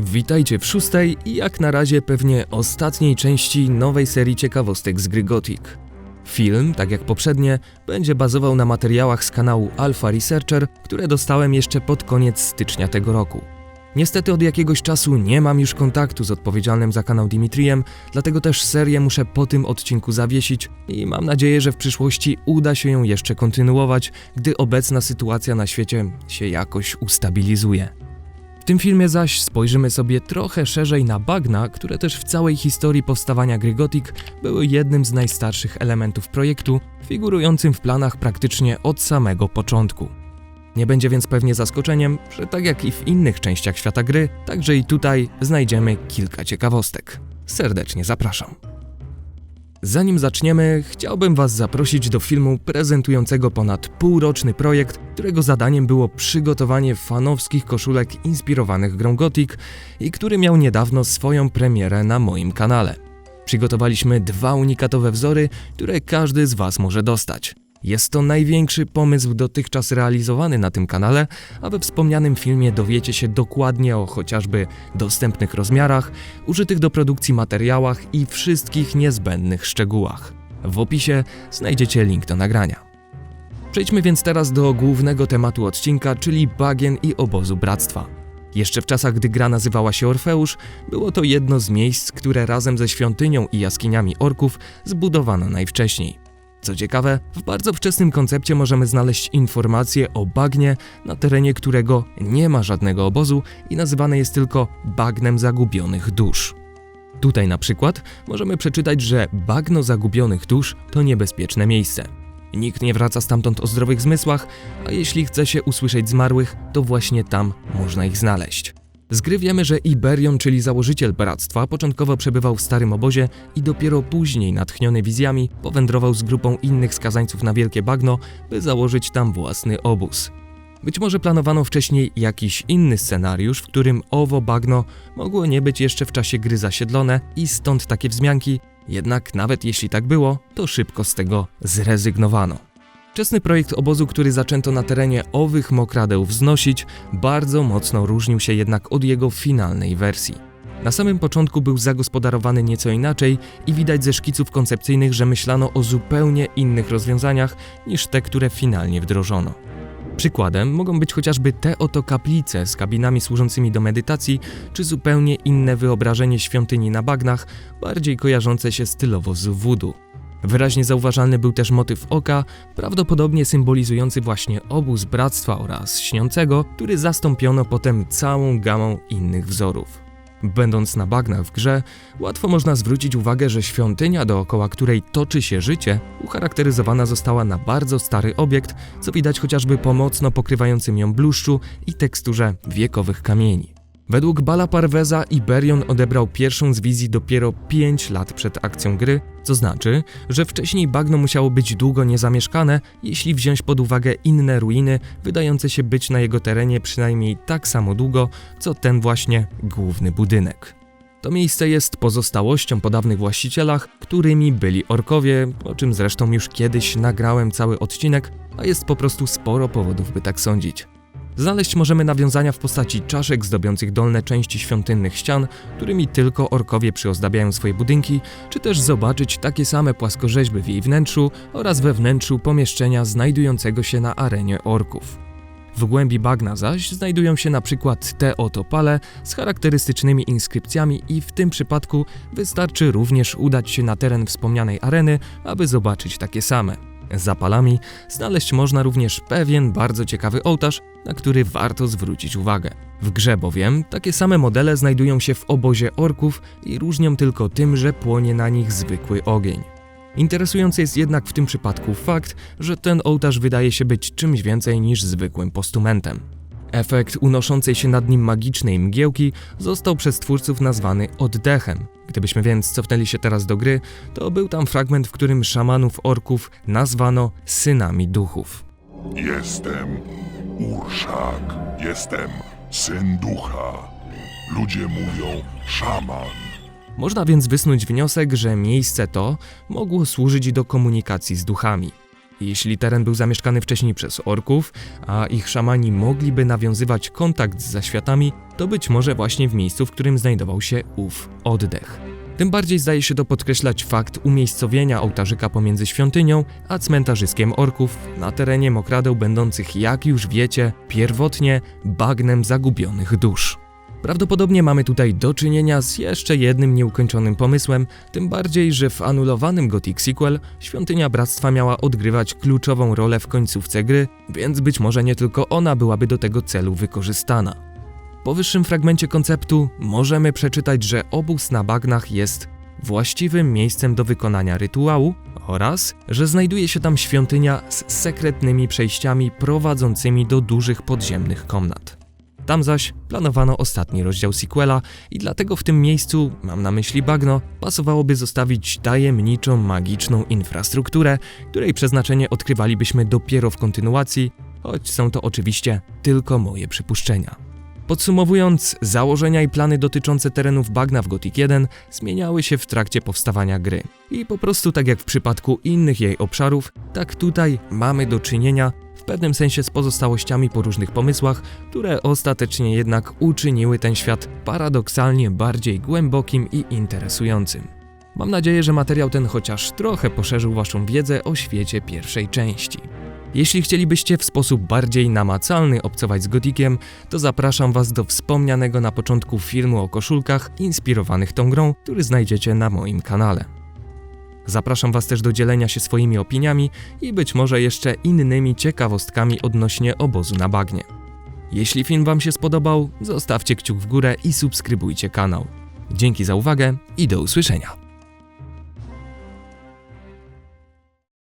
Witajcie w szóstej i jak na razie pewnie ostatniej części nowej serii ciekawostek z gry Gothic. Film, tak jak poprzednie, będzie bazował na materiałach z kanału Alpha Researcher, które dostałem jeszcze pod koniec stycznia tego roku. Niestety od jakiegoś czasu nie mam już kontaktu z odpowiedzialnym za kanał Dimitrijem, dlatego też serię muszę po tym odcinku zawiesić i mam nadzieję, że w przyszłości uda się ją jeszcze kontynuować, gdy obecna sytuacja na świecie się jakoś ustabilizuje. W tym filmie zaś spojrzymy sobie trochę szerzej na bagna, które też w całej historii powstawania gry Gothic były jednym z najstarszych elementów projektu, figurującym w planach praktycznie od samego początku. Nie będzie więc pewnie zaskoczeniem, że tak jak i w innych częściach świata gry, także i tutaj znajdziemy kilka ciekawostek. Serdecznie zapraszam. Zanim zaczniemy, chciałbym Was zaprosić do filmu prezentującego ponad półroczny projekt, którego zadaniem było przygotowanie fanowskich koszulek inspirowanych grą Gothic i który miał niedawno swoją premierę na moim kanale. Przygotowaliśmy 2 unikatowe wzory, które każdy z Was może dostać. Jest to największy pomysł dotychczas realizowany na tym kanale, a we wspomnianym filmie dowiecie się dokładnie o chociażby dostępnych rozmiarach, użytych do produkcji materiałach i wszystkich niezbędnych szczegółach. W opisie znajdziecie link do nagrania. Przejdźmy więc teraz do głównego tematu odcinka, czyli bagien i obozu Bractwa. Jeszcze w czasach, gdy gra nazywała się Orfeusz, było to jedno z miejsc, które razem ze świątynią i jaskiniami orków zbudowano najwcześniej. Co ciekawe, w bardzo wczesnym koncepcie możemy znaleźć informacje o bagnie, na terenie którego nie ma żadnego obozu i nazywane jest tylko bagnem zagubionych dusz. Tutaj na przykład możemy przeczytać, że bagno zagubionych dusz to niebezpieczne miejsce. Nikt nie wraca stamtąd o zdrowych zmysłach, a jeśli chce się usłyszeć zmarłych, to właśnie tam można ich znaleźć. Z gry wiemy, że Iberion, czyli założyciel Bractwa, początkowo przebywał w starym obozie i dopiero później, natchniony wizjami, powędrował z grupą innych skazańców na Wielkie Bagno, by założyć tam własny obóz. Być może planowano wcześniej jakiś inny scenariusz, w którym owo bagno mogło nie być jeszcze w czasie gry zasiedlone i stąd takie wzmianki, jednak nawet jeśli tak było, to szybko z tego zrezygnowano. Wczesny projekt obozu, który zaczęto na terenie owych mokradeł wznosić, bardzo mocno różnił się jednak od jego finalnej wersji. Na samym początku był zagospodarowany nieco inaczej i widać ze szkiców koncepcyjnych, że myślano o zupełnie innych rozwiązaniach niż te, które finalnie wdrożono. Przykładem mogą być chociażby te oto kaplice z kabinami służącymi do medytacji, czy zupełnie inne wyobrażenie świątyni na bagnach, bardziej kojarzące się stylowo z voodoo. Wyraźnie zauważalny był też motyw oka, prawdopodobnie symbolizujący właśnie obóz Bractwa oraz Śniącego, który zastąpiono potem całą gamą innych wzorów. Będąc na bagnach w grze, łatwo można zwrócić uwagę, że świątynia, dookoła której toczy się życie, ucharakteryzowana została na bardzo stary obiekt, co widać chociażby po mocno pokrywającym ją bluszczu i teksturze wiekowych kamieni. Według Bala Parveza Iberion odebrał pierwszą z wizji dopiero 5 lat przed akcją gry, co znaczy, że wcześniej bagno musiało być długo niezamieszkane, jeśli wziąć pod uwagę inne ruiny, wydające się być na jego terenie przynajmniej tak samo długo, co ten właśnie główny budynek. To miejsce jest pozostałością po dawnych właścicielach, którymi byli orkowie, o czym zresztą już kiedyś nagrałem cały odcinek, a jest po prostu sporo powodów, by tak sądzić. Znaleźć możemy nawiązania w postaci czaszek zdobiących dolne części świątynnych ścian, którymi tylko orkowie przyozdabiają swoje budynki, czy też zobaczyć takie same płaskorzeźby w jej wnętrzu oraz we wnętrzu pomieszczenia znajdującego się na arenie orków. W głębi bagna zaś znajdują się na przykład te oto pale z charakterystycznymi inskrypcjami i w tym przypadku wystarczy również udać się na teren wspomnianej areny, aby zobaczyć takie same. Za palami znaleźć można również pewien bardzo ciekawy ołtarz, na który warto zwrócić uwagę. W grze bowiem takie same modele znajdują się w obozie orków i różnią tylko tym, że płonie na nich zwykły ogień. Interesujący jest jednak w tym przypadku fakt, że ten ołtarz wydaje się być czymś więcej niż zwykłym postumentem. Efekt unoszącej się nad nim magicznej mgiełki został przez twórców nazwany oddechem. Gdybyśmy więc cofnęli się teraz do gry, to był tam fragment, w którym szamanów orków nazwano synami duchów. Jestem Urszak, jestem syn ducha. Ludzie mówią szaman. Można więc wysnuć wniosek, że miejsce to mogło służyć do komunikacji z duchami. Jeśli teren był zamieszkany wcześniej przez orków, a ich szamani mogliby nawiązywać kontakt z zaświatami, to być może właśnie w miejscu, w którym znajdował się ów oddech. Tym bardziej zdaje się to podkreślać fakt umiejscowienia ołtarzyka pomiędzy świątynią a cmentarzyskiem orków na terenie mokradeł będących, jak już wiecie, pierwotnie bagnem zagubionych dusz. Prawdopodobnie mamy tutaj do czynienia z jeszcze jednym nieukończonym pomysłem, tym bardziej, że w anulowanym Gothic Sequel Świątynia Bractwa miała odgrywać kluczową rolę w końcówce gry, więc być może nie tylko ona byłaby do tego celu wykorzystana. W powyższym fragmencie konceptu możemy przeczytać, że obóz na bagnach jest właściwym miejscem do wykonania rytuału oraz, że znajduje się tam świątynia z sekretnymi przejściami prowadzącymi do dużych podziemnych komnat. Tam zaś planowano ostatni rozdział sequela i dlatego w tym miejscu, mam na myśli bagno, pasowałoby zostawić tajemniczą, magiczną infrastrukturę, której przeznaczenie odkrywalibyśmy dopiero w kontynuacji, choć są to oczywiście tylko moje przypuszczenia. Podsumowując, założenia i plany dotyczące terenów bagna w Gothic 1 zmieniały się w trakcie powstawania gry. I po prostu tak jak w przypadku innych jej obszarów, tak tutaj mamy do czynienia w pewnym sensie z pozostałościami po różnych pomysłach, które ostatecznie jednak uczyniły ten świat paradoksalnie bardziej głębokim i interesującym. Mam nadzieję, że materiał ten chociaż trochę poszerzył waszą wiedzę o świecie pierwszej części. Jeśli chcielibyście w sposób bardziej namacalny obcować z Gothiciem, to zapraszam was do wspomnianego na początku filmu o koszulkach inspirowanych tą grą, który znajdziecie na moim kanale. Zapraszam was też do dzielenia się swoimi opiniami i być może jeszcze innymi ciekawostkami odnośnie obozu na bagnie. Jeśli film wam się spodobał, zostawcie kciuk w górę i subskrybujcie kanał. Dzięki za uwagę i do usłyszenia.